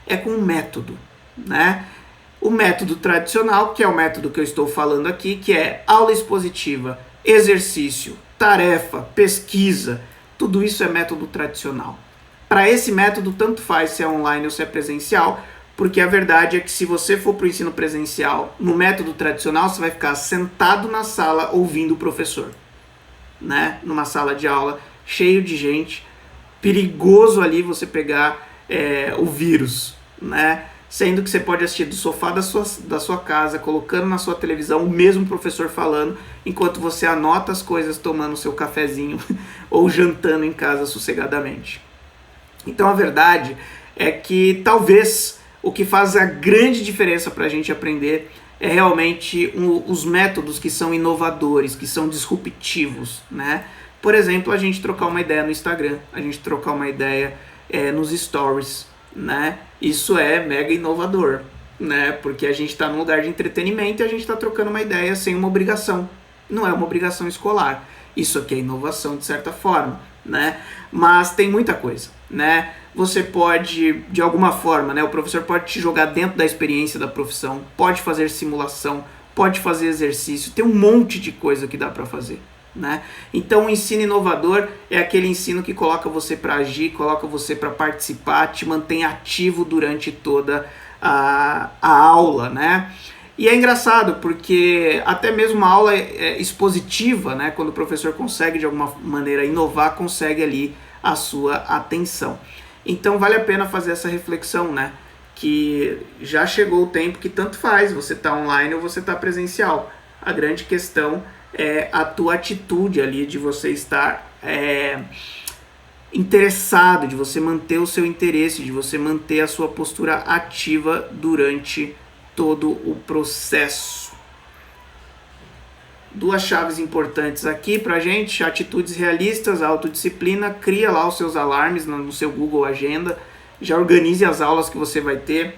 é com o método, né? O método tradicional, que é o método que eu estou falando aqui, que é aula expositiva, exercício, tarefa, pesquisa, tudo isso é método tradicional. Para esse método, tanto faz se é online ou se é presencial, porque a verdade é que se você for para o ensino presencial, no método tradicional, você vai ficar sentado na sala ouvindo o professor, né? Numa sala de aula cheio de gente, perigoso ali você pegar o vírus, né? Sendo que você pode assistir do sofá da sua casa, colocando na sua televisão o mesmo professor falando, enquanto você anota as coisas tomando seu cafezinho ou jantando em casa sossegadamente. Então a verdade é que talvez o que faz a grande diferença para a gente aprender é realmente os métodos que são inovadores, que são disruptivos, né? Por exemplo, a gente trocar uma ideia no Instagram, a gente trocar uma ideia nos stories, né? Isso é mega inovador, né? Porque a gente está num lugar de entretenimento e a gente está trocando uma ideia sem uma obrigação. Não é uma obrigação escolar. Isso aqui é inovação de certa forma, né? Mas tem muita coisa, né? Você pode, de alguma forma, né? O professor pode te jogar dentro da experiência da profissão, pode fazer simulação, pode fazer exercício, tem um monte de coisa que dá para fazer, né? Então o ensino inovador é aquele ensino que coloca você para agir, coloca você para participar, te mantém ativo durante toda a aula, né? E é engraçado porque até mesmo uma aula expositiva, né, quando o professor consegue de alguma maneira inovar, consegue ali a sua atenção. Então vale a pena fazer essa reflexão, né? Que já chegou o tempo que tanto faz, você tá online ou você tá presencial. A grande questão é a tua atitude ali de você estar interessado, de você manter o seu interesse, de você manter a sua postura ativa durante todo o processo. Duas chaves importantes aqui pra gente: atitudes realistas, autodisciplina. Cria lá os seus alarmes no seu Google Agenda, já organize as aulas que você vai ter,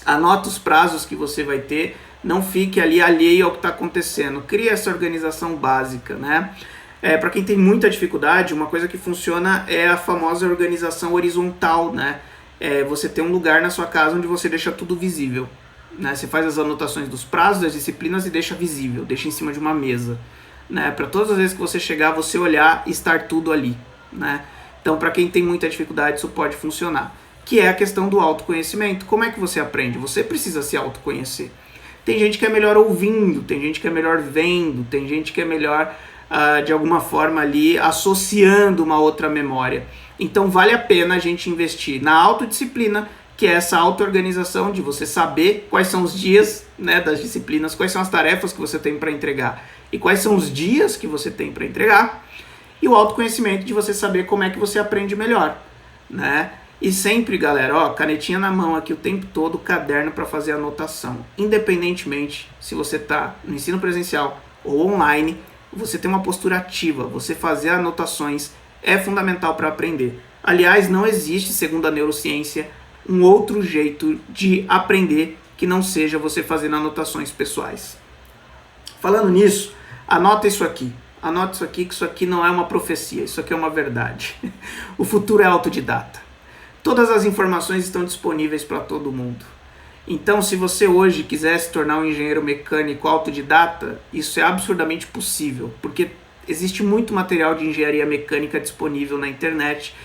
anota os prazos que você vai ter, não fique ali alheio ao que está acontecendo, cria essa organização básica, né? Para quem tem muita dificuldade, uma coisa que funciona é a famosa organização horizontal, né? Você tem um lugar na sua casa onde você deixa tudo visível, né? Você faz as anotações dos prazos, das disciplinas e deixa visível, deixa em cima de uma mesa, né? Para todas as vezes que você chegar, você olhar e estar tudo ali, né? Então, para quem tem muita dificuldade, isso pode funcionar. Que é a questão do autoconhecimento. Como é que você aprende? Você precisa se autoconhecer. Tem gente que é melhor ouvindo, tem gente que é melhor vendo, tem gente que é melhor, de alguma forma ali, associando uma outra memória. Então, vale a pena a gente investir na autodisciplina, que é essa auto-organização de você saber quais são os dias, né, das disciplinas, quais são as tarefas que você tem para entregar e quais são os dias que você tem para entregar, e o autoconhecimento de você saber como é que você aprende melhor, né? E sempre, galera, ó, canetinha na mão aqui o tempo todo, caderno para fazer anotação. Independentemente se você está no ensino presencial ou online, você tem uma postura ativa, você fazer anotações é fundamental para aprender. Aliás, não existe, segundo a neurociência, um outro jeito de aprender que não seja você fazendo anotações pessoais. Falando nisso, anota isso aqui. Anota isso aqui, que isso aqui não é uma profecia, isso aqui é uma verdade. O futuro é autodidata. Todas as informações estão disponíveis para todo mundo. Então, se você hoje quiser se tornar um engenheiro mecânico autodidata, isso é absurdamente possível, porque existe muito material de engenharia mecânica disponível na internet.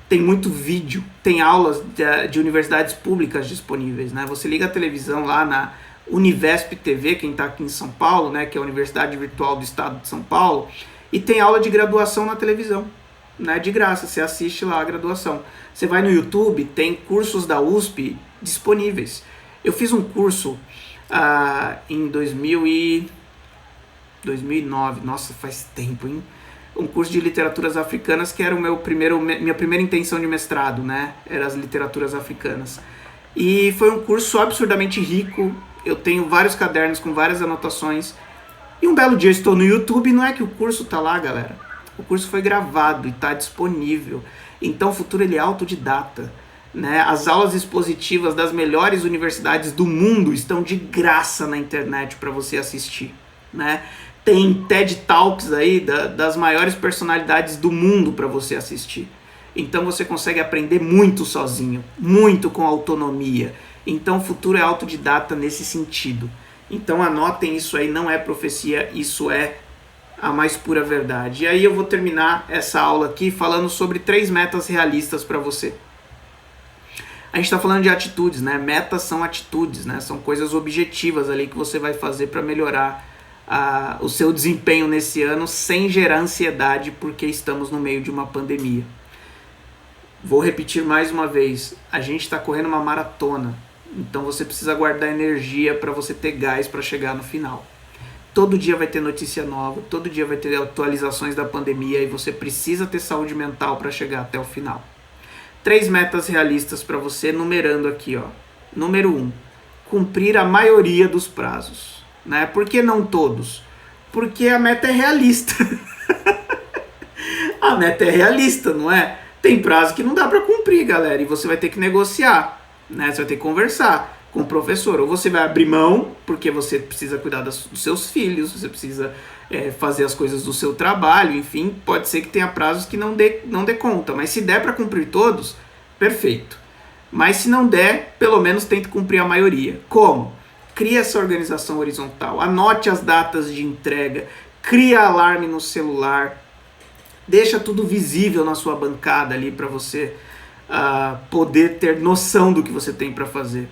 Tem muito vídeo, tem aulas de universidades públicas disponíveis, né? Você liga a televisão lá na Univesp TV, quem está aqui em São Paulo, né, que é a Universidade Virtual do Estado de São Paulo, e tem aula de graduação na televisão, né, de graça, você assiste lá a graduação. Você vai no YouTube, tem cursos da USP disponíveis. Eu fiz um curso em 2009, nossa, faz tempo, hein? Um curso de literaturas africanas, que era minha primeira intenção de mestrado, né? Era as literaturas africanas. E foi um curso absurdamente rico. Eu tenho vários cadernos com várias anotações. E um belo dia eu estou no YouTube, não é que o curso tá lá, galera. O curso foi gravado e está disponível. Então o futuro ele é autodidata. Né? As aulas expositivas das melhores universidades do mundo estão de graça na internet para você assistir. Né? Tem TED Talks aí das maiores personalidades do mundo para você assistir. Então você consegue aprender muito sozinho, muito com autonomia. Então o futuro é autodidata nesse sentido. Então anotem isso aí, não é profecia, isso é a mais pura verdade. E aí eu vou terminar essa aula aqui falando sobre 3 metas realistas para você. A gente está falando de atitudes, né? Metas são atitudes, né? São coisas objetivas ali que você vai fazer para melhorar o seu desempenho nesse ano sem gerar ansiedade porque estamos no meio de uma pandemia. Vou repetir mais uma vez, a gente está correndo uma maratona, então você precisa guardar energia para você ter gás para chegar no final. Todo dia vai ter notícia nova, todo dia vai ter atualizações da pandemia e você precisa ter saúde mental para chegar até o final. 3 metas realistas para você, numerando aqui, ó. Número 1, cumprir a maioria dos prazos. Né? Por que não todos? Porque a meta é realista. A meta é realista, não é? Tem prazo que não dá para cumprir, galera, e você vai ter que negociar, né? Você vai ter que conversar com o professor, ou você vai abrir mão, porque você precisa cuidar dos seus filhos, você precisa fazer as coisas do seu trabalho, enfim, pode ser que tenha prazos que não dê conta, mas se der para cumprir todos, perfeito. Mas se não der, pelo menos tente cumprir a maioria. Como? Cria essa organização horizontal, anote as datas de entrega, cria alarme no celular, deixa tudo visível na sua bancada ali para você poder ter noção do que você tem para fazer.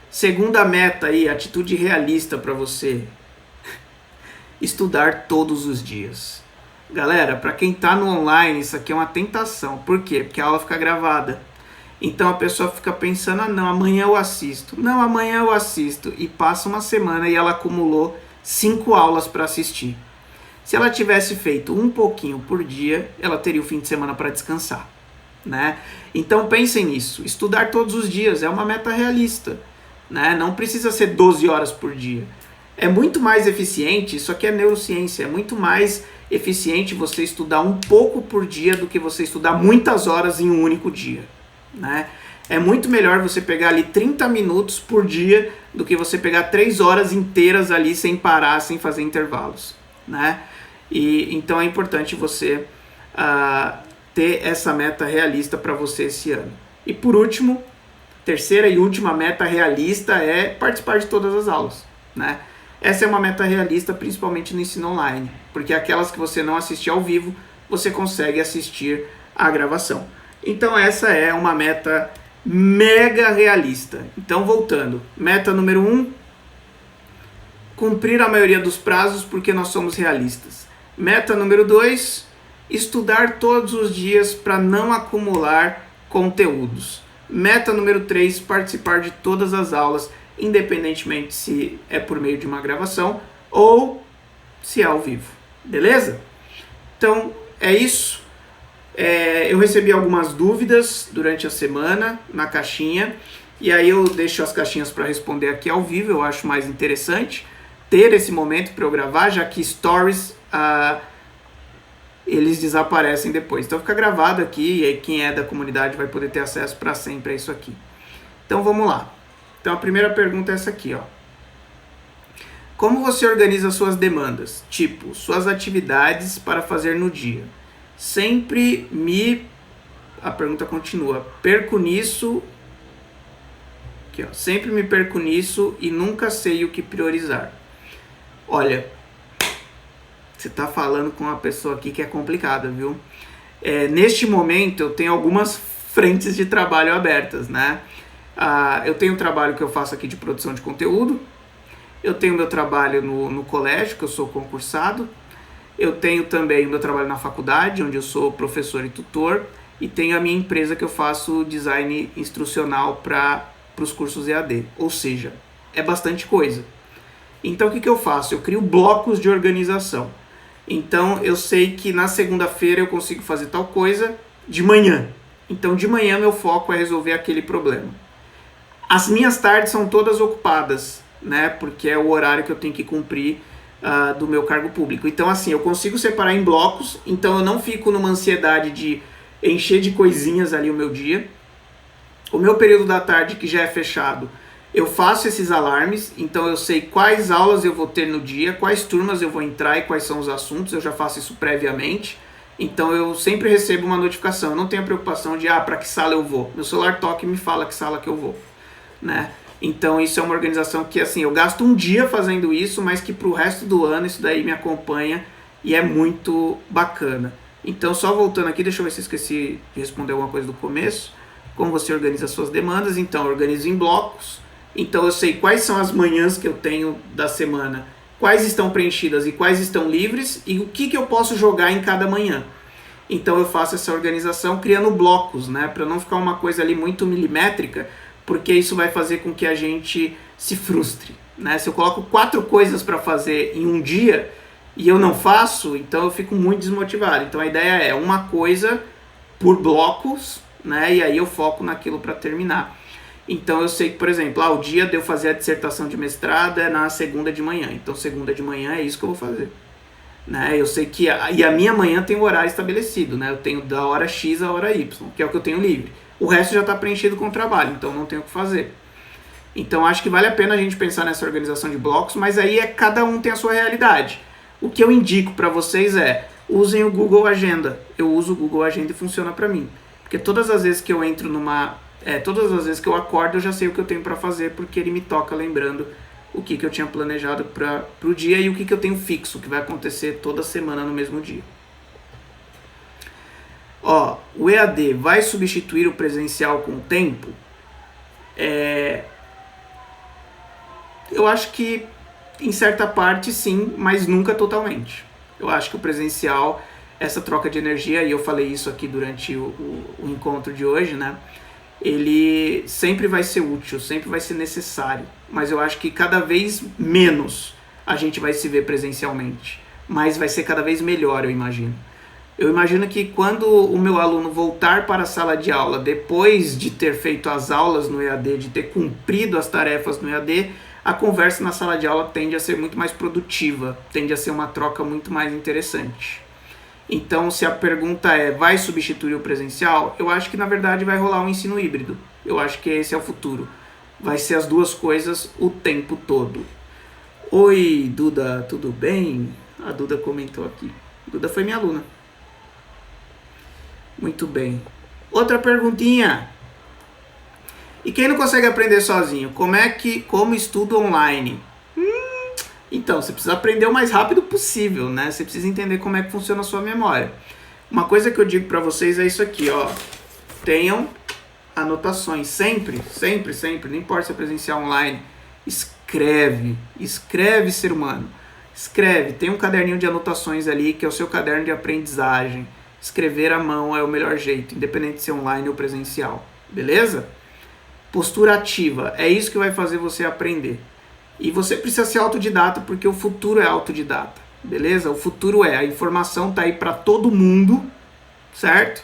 Segunda meta aí, atitude realista para você. Estudar todos os dias. Galera, para quem está no online, isso aqui é uma tentação. Por quê? Porque a aula fica gravada. Então a pessoa fica pensando, não, amanhã eu assisto. Não, amanhã eu assisto. E passa uma semana e ela acumulou 5 aulas para assistir. Se ela tivesse feito um pouquinho por dia, ela teria o fim de semana para descansar. Né? Então pensem nisso. Estudar todos os dias é uma meta realista. Né? Não precisa ser 12 horas por dia. É muito mais eficiente, isso aqui é neurociência, é muito mais eficiente você estudar um pouco por dia do que você estudar muitas horas em um único dia. Né? É muito melhor você pegar ali 30 minutos por dia do que você pegar 3 horas inteiras ali sem parar, sem fazer intervalos. Né? E então é importante você ter essa meta realista para você esse ano. E por último, terceira e última meta realista é participar de todas as aulas. Né? Essa é uma meta realista principalmente no ensino online, porque aquelas que você não assistir ao vivo, você consegue assistir a gravação. Então essa é uma meta mega realista. Então voltando, meta número 1, cumprir a maioria dos prazos porque nós somos realistas. Meta número 2, estudar todos os dias para não acumular conteúdos. Meta número 3, participar de todas as aulas, independentemente se é por meio de uma gravação ou se é ao vivo. Beleza? Então é isso. Eu recebi algumas dúvidas durante a semana na caixinha e aí eu deixo as caixinhas para responder aqui ao vivo. Eu acho mais interessante ter esse momento para eu gravar, já que stories eles desaparecem depois. Então fica gravado aqui e aí quem é da comunidade vai poder ter acesso para sempre a isso aqui. Então vamos lá. Então a primeira pergunta é essa aqui, ó. Como você organiza suas demandas? Tipo, suas atividades para fazer no dia. A pergunta continua. Perco nisso. Aqui, ó. Sempre me perco nisso e nunca sei o que priorizar. Olha, você está falando com uma pessoa aqui que é complicada, viu? Neste momento eu tenho algumas frentes de trabalho abertas, né? Eu tenho um trabalho que eu faço aqui de produção de conteúdo, eu tenho meu trabalho no colégio, que eu sou concursado, eu tenho também o meu trabalho na faculdade, onde eu sou professor e tutor, e tenho a minha empresa que eu faço design instrucional para os cursos EAD, ou seja, é bastante coisa. Então o que eu faço? Eu crio blocos de organização. Então eu sei que na segunda-feira eu consigo fazer tal coisa de manhã. Então de manhã meu foco é resolver aquele problema. As minhas tardes são todas ocupadas, né? Porque é o horário que eu tenho que cumprir do meu cargo público. Então, assim, eu consigo separar em blocos, então eu não fico numa ansiedade de encher de coisinhas ali o meu dia. O meu período da tarde, que já é fechado, eu faço esses alarmes, então eu sei quais aulas eu vou ter no dia, quais turmas eu vou entrar e quais são os assuntos, eu já faço isso previamente. Então eu sempre recebo uma notificação, eu não tenho a preocupação de, para que sala eu vou. Meu celular toca e me fala que sala que eu vou, né? Então isso é uma organização que, assim, eu gasto um dia fazendo isso, mas que pro resto do ano isso daí me acompanha e é muito bacana. Então, só voltando aqui, deixa eu ver se eu esqueci de responder alguma coisa do começo. Como você organiza as suas demandas? Então, eu organizo em blocos. Então, eu sei quais são as manhãs que eu tenho da semana, quais estão preenchidas e quais estão livres, e o que eu posso jogar em cada manhã. Então, eu faço essa organização criando blocos, né? Para não ficar uma coisa ali muito milimétrica, porque isso vai fazer com que a gente se frustre, né? Se eu coloco 4 coisas para fazer em um dia e eu não faço, então eu fico muito desmotivado. Então a ideia é uma coisa por blocos, né? E aí eu foco naquilo para terminar. Então eu sei que, por exemplo, o dia de eu fazer a dissertação de mestrado é na segunda de manhã. Então segunda de manhã é isso que eu vou fazer, né? Eu sei que e a minha manhã tem um horário estabelecido, né? Eu tenho da hora X à hora Y, que é o que eu tenho livre. O resto já está preenchido com o trabalho, então não tenho o que fazer. Então acho que vale a pena a gente pensar nessa organização de blocos, mas aí cada um tem a sua realidade. O que eu indico para vocês é, usem o Google Agenda. Eu uso o Google Agenda e funciona para mim. Porque todas as vezes que eu entro todas as vezes que eu acordo eu já sei o que eu tenho para fazer, porque ele me toca lembrando o que eu tinha planejado para o dia e o que eu tenho fixo, que vai acontecer toda semana no mesmo dia. O EAD vai substituir o presencial com o tempo? Eu acho que em certa parte sim, mas nunca totalmente. Eu acho que o presencial, essa troca de energia, e eu falei isso aqui durante o encontro de hoje, né? Ele sempre vai ser útil, sempre vai ser necessário, mas eu acho que cada vez menos a gente vai se ver presencialmente, mas vai ser cada vez melhor, eu imagino. Eu imagino que quando o meu aluno voltar para a sala de aula, depois de ter feito as aulas no EAD, de ter cumprido as tarefas no EAD, a conversa na sala de aula tende a ser muito mais produtiva, tende a ser uma troca muito mais interessante. Então, se a pergunta é, vai substituir o presencial? Eu acho que, na verdade, vai rolar um ensino híbrido. Eu acho que esse é o futuro. Vai ser as duas coisas o tempo todo. Oi, Duda, tudo bem? A Duda comentou aqui. Duda foi minha aluna. Muito bem. Outra perguntinha. E quem não consegue aprender sozinho? Como estudo online? Então, você precisa aprender o mais rápido possível, né? Você precisa entender como é que funciona a sua memória. Uma coisa que eu digo para vocês é isso aqui, ó. Tenham anotações, sempre, sempre, sempre, não importa se é presencial online. Escreve, ser humano. Escreve, tem um caderninho de anotações ali, que é o seu caderno de aprendizagem. Escrever à mão é o melhor jeito, independente de ser online ou presencial, beleza? Postura ativa, é isso que vai fazer você aprender. E você precisa ser autodidata, porque o futuro é autodidata, beleza? O futuro a informação tá aí para todo mundo, certo?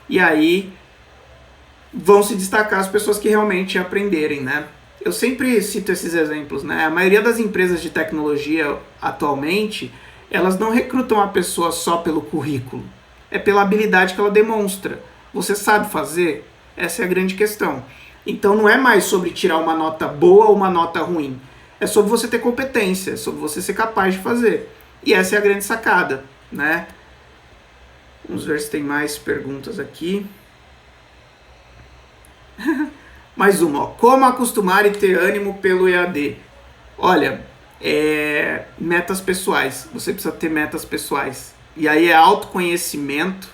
E aí vão se destacar as pessoas que realmente aprenderem, né? Eu sempre cito esses exemplos, né? A maioria das empresas de tecnologia atualmente, elas não recrutam a pessoa só pelo currículo, é pela habilidade que ela demonstra. Você sabe fazer? Essa é a grande questão. Então não é mais sobre tirar uma nota boa ou uma nota ruim. É sobre você ter competência, é sobre você ser capaz de fazer. E essa é a grande sacada, né? Vamos ver se tem mais perguntas aqui. Mais uma, ó. Como acostumar e ter ânimo pelo EAD? Olha, metas pessoais. Você precisa ter metas pessoais. E aí é autoconhecimento,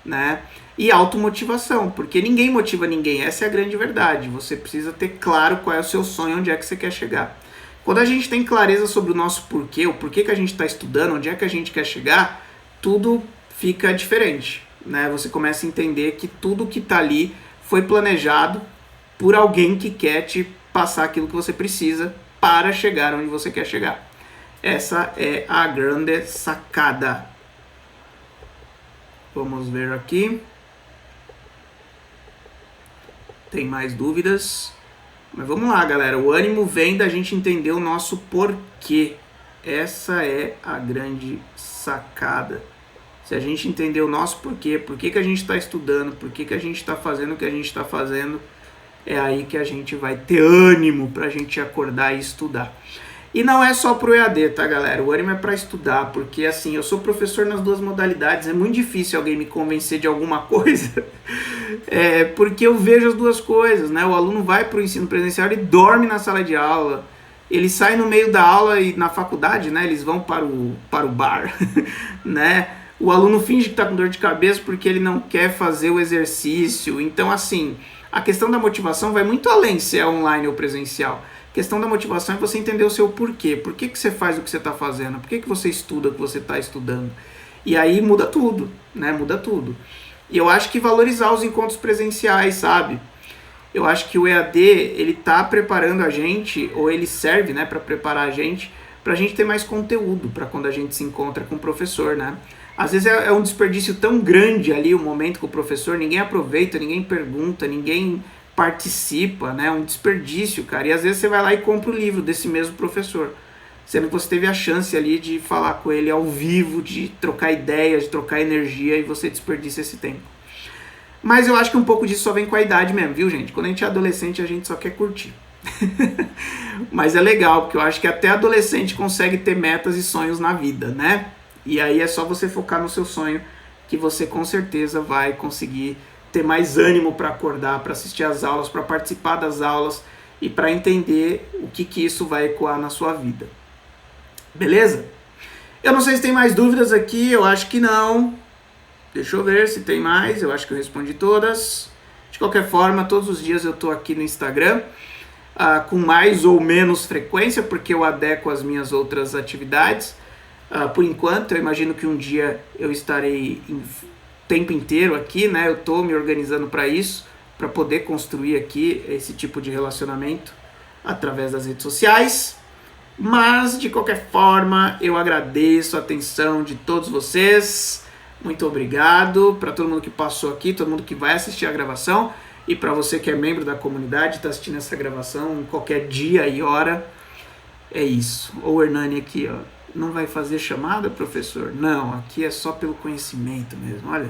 né? E automotivação, porque ninguém motiva ninguém. Essa é a grande verdade. Você precisa ter claro qual é o seu sonho, onde é que você quer chegar. Quando a gente tem clareza sobre o nosso porquê, o porquê que a gente está estudando, onde é que a gente quer chegar, tudo fica diferente, né? Você começa a entender que tudo que está ali foi planejado por alguém que quer te passar aquilo que você precisa para chegar onde você quer chegar. Essa é a grande sacada. Vamos ver aqui. Tem mais dúvidas? Mas vamos lá, galera. O ânimo vem da gente entender o nosso porquê. Essa é a grande sacada. Se a gente entender o nosso porquê, por que a gente está estudando, por que a gente está fazendo o que a gente está fazendo, é aí que a gente vai ter ânimo para a gente acordar e estudar. E não é só pro EAD, tá, galera? O ânimo é para estudar, porque assim, eu sou professor nas duas modalidades, é muito difícil alguém me convencer de alguma coisa, porque eu vejo as duas coisas, né? O aluno vai pro ensino presencial e dorme na sala de aula, ele sai no meio da aula e na faculdade, né? Eles vão para o bar, né? O aluno finge que está com dor de cabeça porque ele não quer fazer o exercício. Então, assim, a questão da motivação vai muito além se é online ou presencial. A questão da motivação é você entender o seu porquê. Por que você faz o que você está fazendo? Por que você estuda o que você está estudando? E aí muda tudo, né? Muda tudo. E eu acho que valorizar os encontros presenciais, sabe? Eu acho que o EAD, ele tá preparando a gente, ou ele serve, né, para preparar a gente ter mais conteúdo para quando a gente se encontra com o professor, né? Às vezes é um desperdício tão grande ali o momento com o professor, ninguém aproveita, ninguém pergunta, ninguém participa, né? É um desperdício, cara. E às vezes você vai lá e compra o livro desse mesmo professor, sendo que você teve a chance ali de falar com ele ao vivo, de trocar ideias, de trocar energia, e você desperdiça esse tempo. Mas eu acho que um pouco disso só vem com a idade mesmo, viu, gente? Quando a gente é adolescente, a gente só quer curtir. Mas é legal, porque eu acho que até adolescente consegue ter metas e sonhos na vida, né? E aí é só você focar no seu sonho, que você com certeza vai conseguir ter mais ânimo para acordar, para assistir às aulas, para participar das aulas e para entender o que isso vai ecoar na sua vida. Beleza? Eu não sei se tem mais dúvidas aqui, eu acho que não. Deixa eu ver se tem mais, eu acho que eu respondi todas. De qualquer forma, todos os dias eu estou aqui no Instagram, com mais ou menos frequência, porque eu adequo as minhas outras atividades. Por enquanto, eu imagino que um dia eu estarei o tempo inteiro aqui, né? Eu estou me organizando para isso, para poder construir aqui esse tipo de relacionamento através das redes sociais. Mas, de qualquer forma, eu agradeço a atenção de todos vocês. Muito obrigado para todo mundo que passou aqui, todo mundo que vai assistir a gravação, e para você que é membro da comunidade, está assistindo essa gravação em qualquer dia e hora. É isso. O Hernani aqui, ó. Não vai fazer chamada, professor? Não, aqui é só pelo conhecimento mesmo. Olha,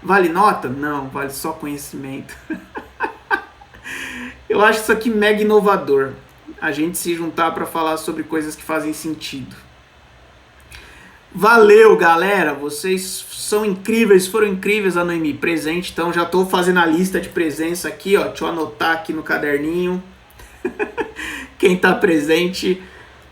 vale nota? Não, vale só conhecimento. Eu acho isso aqui mega inovador. A gente se juntar para falar sobre coisas que fazem sentido. Valeu, galera. Vocês são incríveis, foram incríveis a Noemi presente. Então já estou fazendo a lista de presença aqui, ó. Deixa eu anotar aqui no caderninho. Quem está presente.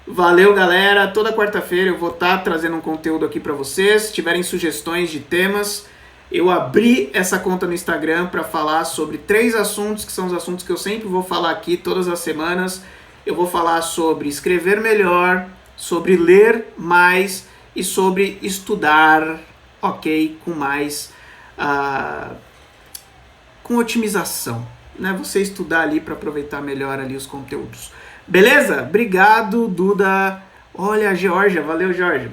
Valeu, galera. Toda quarta-feira eu vou estar trazendo um conteúdo aqui para vocês. Se tiverem sugestões de temas, eu abri essa conta no Instagram para falar sobre 3 assuntos, que são os assuntos que eu sempre vou falar aqui todas as semanas. Eu vou falar sobre escrever melhor, sobre ler mais e sobre estudar, ok, com mais, com otimização, né? Você estudar ali para aproveitar melhor ali os conteúdos. Beleza? Obrigado, Duda. Olha, a Georgia, valeu, Georgia.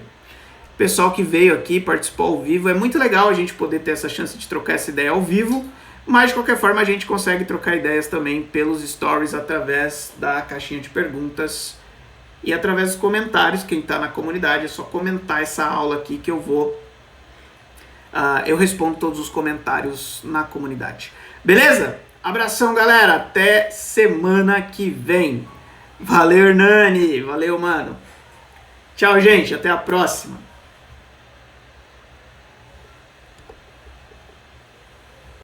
Pessoal que veio aqui, participou ao vivo. É muito legal a gente poder ter essa chance de trocar essa ideia ao vivo, mas de qualquer forma a gente consegue trocar ideias também pelos stories através da caixinha de perguntas e através dos comentários. Quem está na comunidade é só comentar essa aula aqui que eu vou... eu respondo todos os comentários na comunidade. Beleza? Abração, galera. Até semana que vem. Valeu, Hernani. Valeu, mano. Tchau, gente. Até a próxima.